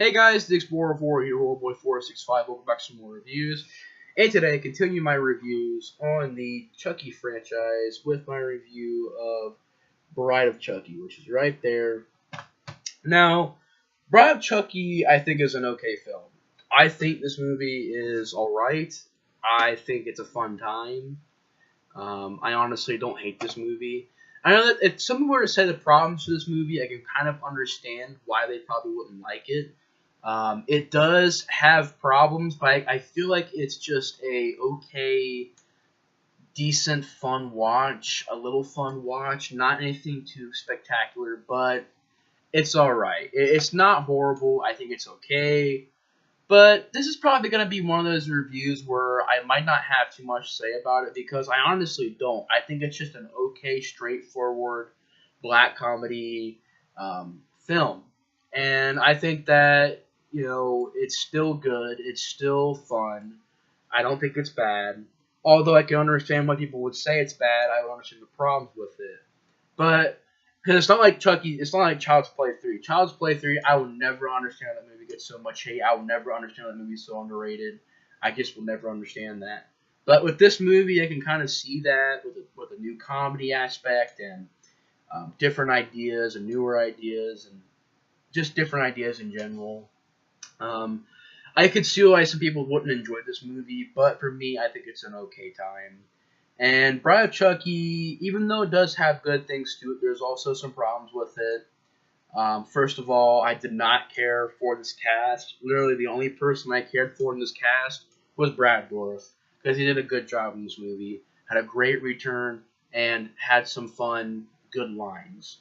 Hey guys, the Explorer 4 here, Boy 465. Welcome back to some more reviews. And today I continue my reviews on the Chucky franchise with my review of Bride of Chucky, which is right there. Now, Bride of Chucky, I think, is an okay film. I think this movie is alright. I think it's a fun time. I honestly don't hate this movie. I know that if someone were to say the problems to this movie, I can kind of understand why they probably wouldn't like it. It does have problems, but I feel like it's just a okay, decent, fun watch, a little fun watch. Not anything too spectacular, but it's alright. It's not horrible. I think it's okay. But this is probably going to be one of those reviews where I might not have too much to say about it because I honestly don't. I think it's just an okay, straightforward black comedy film. And I think that, it's still good. It's still fun. I don't think it's bad. Although I can understand why people would say it's bad, I don't understand the problems with it. But because it's not like Chucky, it's not like Child's Play 3. Child's Play 3, I will never understand how that movie gets so much hate. I will never understand how that movie is so underrated. I just will never understand that. But with this movie, I can kind of see that with a new comedy aspect and different ideas and newer ideas and just different ideas in general. I could see why some people wouldn't enjoy this movie, but for me, I think it's an okay time. And Bride of Chucky, even though it does have good things to it, there's also some problems with it. First of all, I did not care for this cast. Literally, the only person I cared for in this cast was Brad Dourif, because he did a good job in this movie, had a great return, and had some fun, good lines.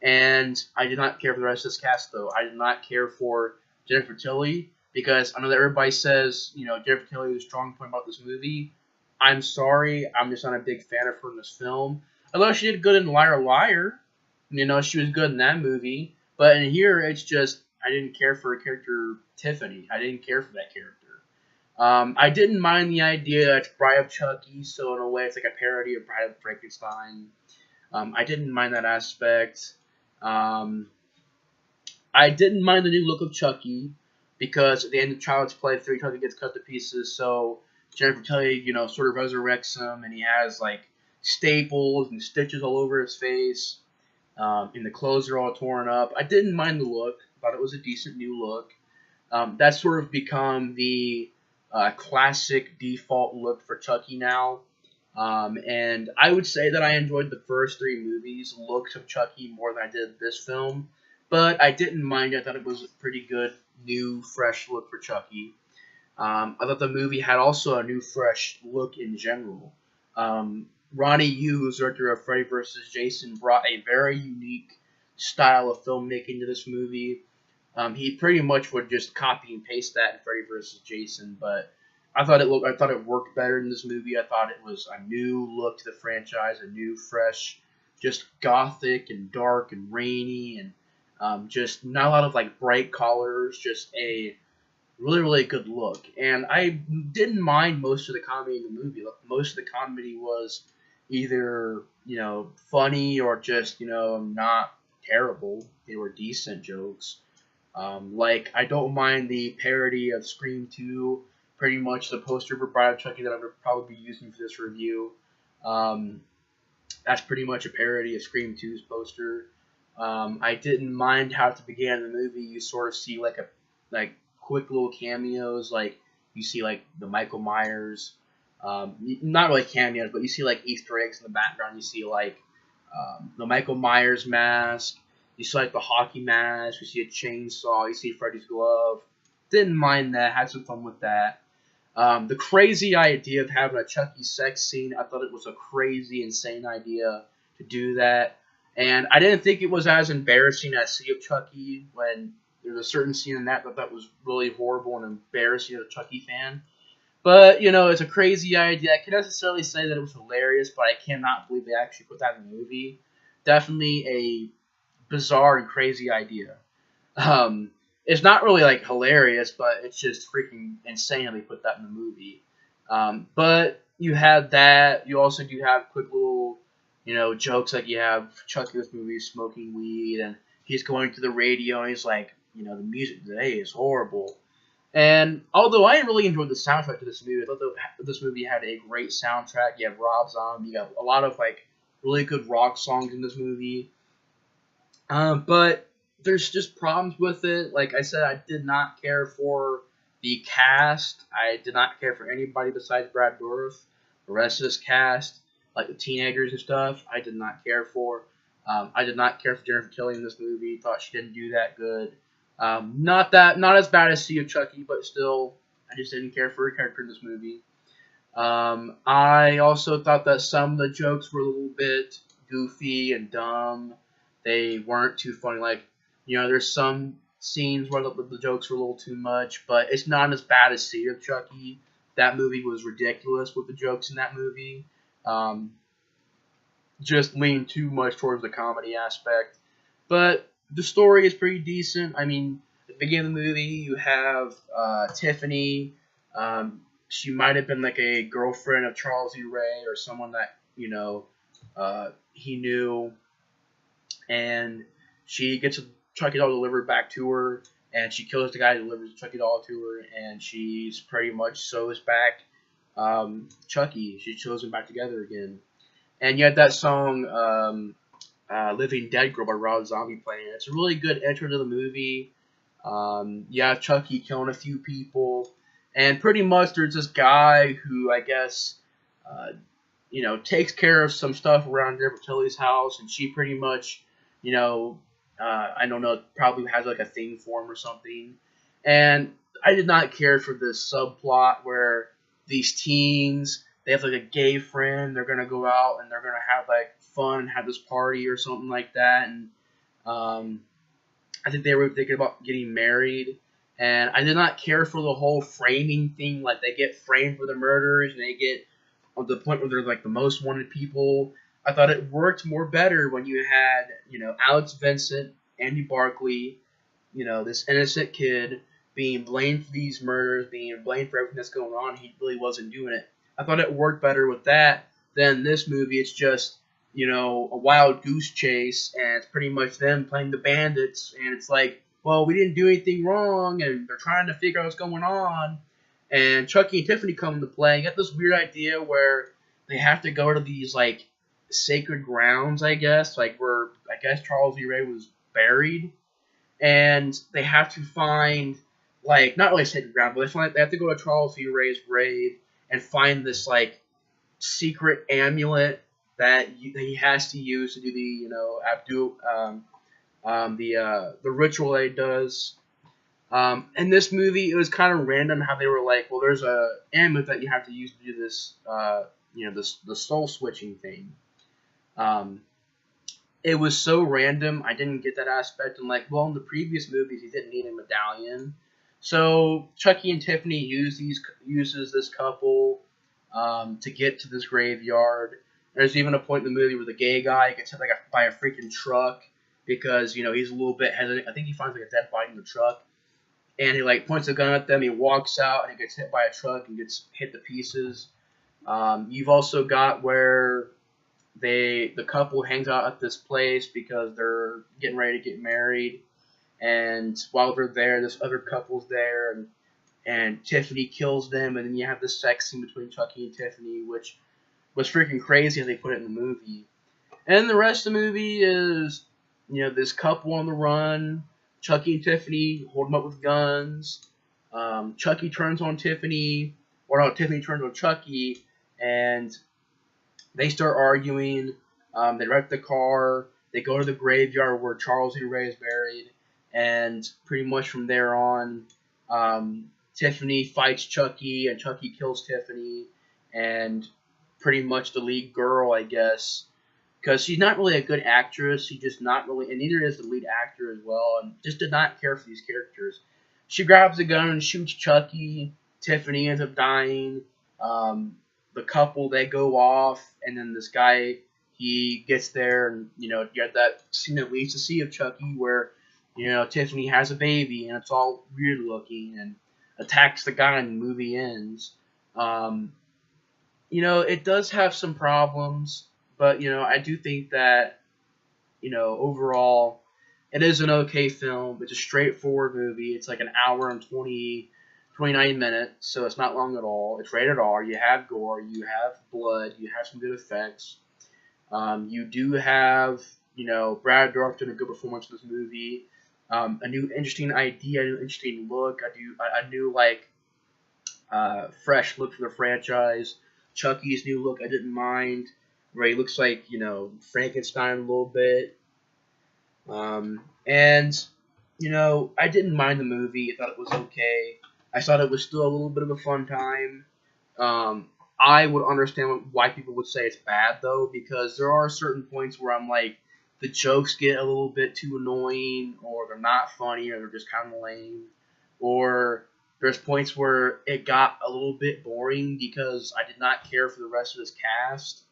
And I did not care for the rest of this cast, though. I did not care for Jennifer Tilly, because I know that everybody says, Jennifer Tilly is a strong point about this movie. I'm sorry, I'm just not a big fan of her in this film. Although she did good in Liar Liar, she was good in that movie. But in here, it's just, I didn't care for her character, Tiffany. I didn't care for that character. I didn't mind the idea that it's Bride of Chucky, so in a way it's like a parody of Bride of Frankenstein. I didn't mind that aspect. I didn't mind the new look of Chucky, because at the end of Child's Play 3, Chucky gets cut to pieces, so Jennifer Tilly, sort of resurrects him, and he has, staples and stitches all over his face, and the clothes are all torn up. I didn't mind the look. Thought it was a decent new look. That's sort of become the classic default look for Chucky now. And I would say that I enjoyed the first three movies' looks of Chucky more than I did this film. But I didn't mind it. I thought it was a pretty good, new, fresh look for Chucky. I thought the movie had also a new, fresh look in general. Ronnie Yu, who's director of Freddy vs. Jason, brought a very unique style of filmmaking to this movie. He pretty much would just copy and paste that in Freddy vs. Jason, but I thought it worked better in this movie. I thought it was a new look to the franchise, a new, fresh, just gothic and dark and rainy and just not a lot of bright colors, just a really, really good look. And I didn't mind most of the comedy in the movie. Most of the comedy was either, funny or just, not terrible. They were decent jokes. I don't mind the parody of Scream 2, pretty much the poster for Bride of Chucky that I'm going to probably be using for this review. That's pretty much a parody of Scream 2's poster. I didn't mind how at the beginning of the movie you sort of see quick little cameos, you see the Michael Myers, not really cameos, but you see Easter eggs in the background. You see the Michael Myers mask, you see the hockey mask, you see a chainsaw, you see Freddy's glove. Didn't mind that, had some fun with that. The crazy idea of having a Chucky sex scene, I thought it was a crazy, insane idea to do that. And I didn't think it was as embarrassing as Sea of Chucky, when there's a certain scene in that was really horrible and embarrassing as a Chucky fan. But, it's a crazy idea. I can't necessarily say that it was hilarious, but I cannot believe they actually put that in the movie. Definitely a bizarre and crazy idea. It's not really, hilarious, but it's just freaking insane how they put that in the movie. But you have that. You also do have quick little, jokes you have Chucky in this movie smoking weed, and he's going to the radio, and he's like, the music today is horrible. And although I really enjoyed the soundtrack to this movie, I thought that this movie had a great soundtrack. You have Rob Zombie, you have a lot of like really good rock songs in this movie. But there's just problems with it. Like I said, I did not care for the cast. I did not care for anybody besides Brad Dourif. The rest of this cast, like the teenagers and stuff, I did not care for. I did not care for Jennifer Tilly in this movie. Thought she didn't do that good. Not as bad as Sea of Chucky, but still, I just didn't care for her character in this movie. I also thought that some of the jokes were a little bit goofy and dumb. They weren't too funny. Like, there's some scenes where the jokes were a little too much, but it's not as bad as Sea of Chucky. That movie was ridiculous with the jokes in that movie. Just leaned too much towards the comedy aspect. But the story is pretty decent. I mean, at the beginning of the movie, you have Tiffany. She might have been like a girlfriend of Charles E. Ray or someone that, he knew. And she gets a Chucky doll delivered back to her, and she kills the guy who delivers the Chucky doll to her, and she's pretty much sews back Chucky. She sews him back together again. And you had that song, Living Dead Girl by Rob Zombie playing. It's a really good intro to the movie. You have Chucky killing a few people. And pretty much there's this guy who, I guess, takes care of some stuff around Jennifer Tilly's house. And she pretty much, I don't know, probably has like a thing for him or something. And I did not care for this subplot where these teens, they have like a gay friend, they're going to go out and they're going to have like fun and have this party or something like that. And I think they were thinking about getting married. And I did not care for the whole framing thing. Like, they get framed for the murders, and they get on the point where they're, like, the most wanted people. I thought it worked more better when you had, Alex Vincent, Andy Barkley, this innocent kid being blamed for these murders, being blamed for everything that's going on. He really wasn't doing it. I thought it worked better with that than this movie. It's just, a wild goose chase, and it's pretty much them playing the bandits, and it's like, well, we didn't do anything wrong, and they're trying to figure out what's going on. And Chucky and Tiffany come into play. You get this weird idea where they have to go to these, like, sacred grounds, I guess, like where, I guess, Charles E. Ray was buried. And they have to find, like, not really sacred ground, but they have to go to Charles E. Ray's grave and find this, like, secret amulet that he has to use to do the ritual that he does. In this movie, it was kind of random how they were like, well, there's a amulet that you have to use to do this, the soul switching thing. It was so random, I didn't get that aspect. And like, well, in the previous movies, he didn't need a medallion. So Chucky and Tiffany uses this couple to get to this graveyard. There's even a point in the movie where the gay guy gets hit by a freaking truck because, he's a little bit hesitant. I think he finds like a dead body in the truck. And he like points a gun at them, he walks out, and he gets hit by a truck and gets hit to pieces. You've also got where the couple hangs out at this place because they're getting ready to get married. And while they're there, this other couple's there, and Tiffany kills them, and then you have this sex scene between Chucky and Tiffany, which was freaking crazy as they put it in the movie. And the rest of the movie is, this couple on the run. Chucky and Tiffany hold them up with guns. Chucky turns on Tiffany, or no, Tiffany turns on Chucky, and they start arguing. They wreck the car. They go to the graveyard where Charles E. Ray is buried, and pretty much from there on, Tiffany fights Chucky, and Chucky kills Tiffany, and pretty much the lead girl, I guess, because she's not really a good actress. She's just not really, and neither is the lead actor as well, and just did not care for these characters. She grabs a gun and shoots Chucky. Tiffany ends up dying. The couple, they go off, and then this guy, he gets there, and, you have that scene that leads to Sea of Chucky where, Tiffany has a baby, and it's all weird looking, and attacks the guy, and the movie ends. It does have some problems, but, I do think that, overall, It is an okay film. It's a straightforward movie. It's like an hour and 29 minutes, so it's not long at all. It's rated R. You have gore. You have blood. You have some good effects. You do have, Brad Dourif doing a good performance in this movie. A new interesting idea, a new interesting look. A new fresh look for the franchise. Chucky's new look I didn't mind, where he looks like Frankenstein a little bit. And I didn't mind the movie. I thought it was okay. I thought it was still a little bit of a fun time. I would understand why people would say it's bad though, because there are certain points where I'm like, the jokes get a little bit too annoying, or they're not funny, or they're just kind of lame, or there's points where it got a little bit boring because I did not care for the rest of this cast.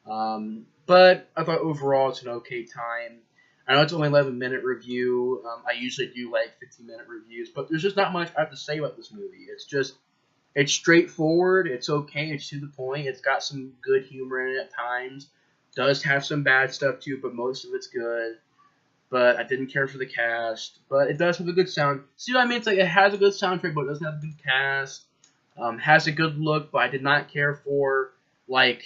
But I thought overall it's an okay time. I know it's only 11-minute review. I usually do like 15-minute reviews, but there's just not much I have to say about this movie. It's straightforward. It's okay. It's to the point. It's got some good humor in it at times. Does have some bad stuff too, but most of it's good. But I didn't care for the cast. But it does have a good sound. See what I mean? It's like it has a good soundtrack, but it doesn't have a good cast. Has a good look, but I did not care for I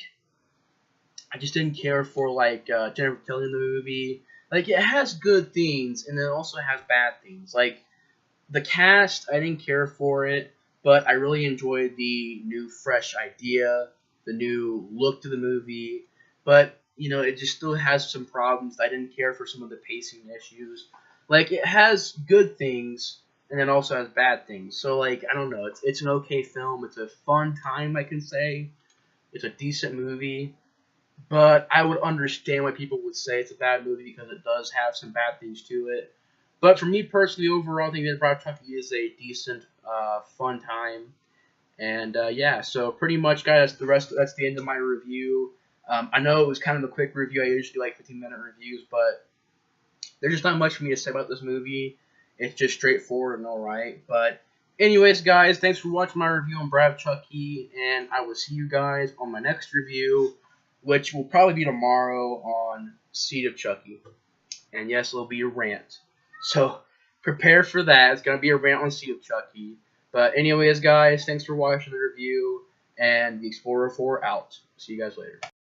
just didn't care for Jennifer Tilly in the movie. Like, it has good things, and it also has bad things. Like, the cast, I didn't care for it, but I really enjoyed the new, fresh idea, the new look to the movie. But, it just still has some problems. I didn't care for some of the pacing issues. Like, it has good things, and it also has bad things. So, I don't know. It's an okay film. It's a fun time, I can say. It's a decent movie. But I would understand why people would say it's a bad movie because it does have some bad things to it. But for me personally, overall, I think that Bride of Chucky is a decent, fun time. And yeah, so pretty much, guys, that's the end of my review. I know it was kind of a quick review. I usually do 15-minute reviews, but there's just not much for me to say about this movie. It's just straightforward and alright. But anyways, guys, thanks for watching my review on Bride of Chucky, and I will see you guys on my next review, which will probably be tomorrow on Seed of Chucky. And yes, it'll be a rant. So prepare for that. It's going to be a rant on Seed of Chucky. But anyways, guys, thanks for watching the review, and the Explorer 4 out. See you guys later.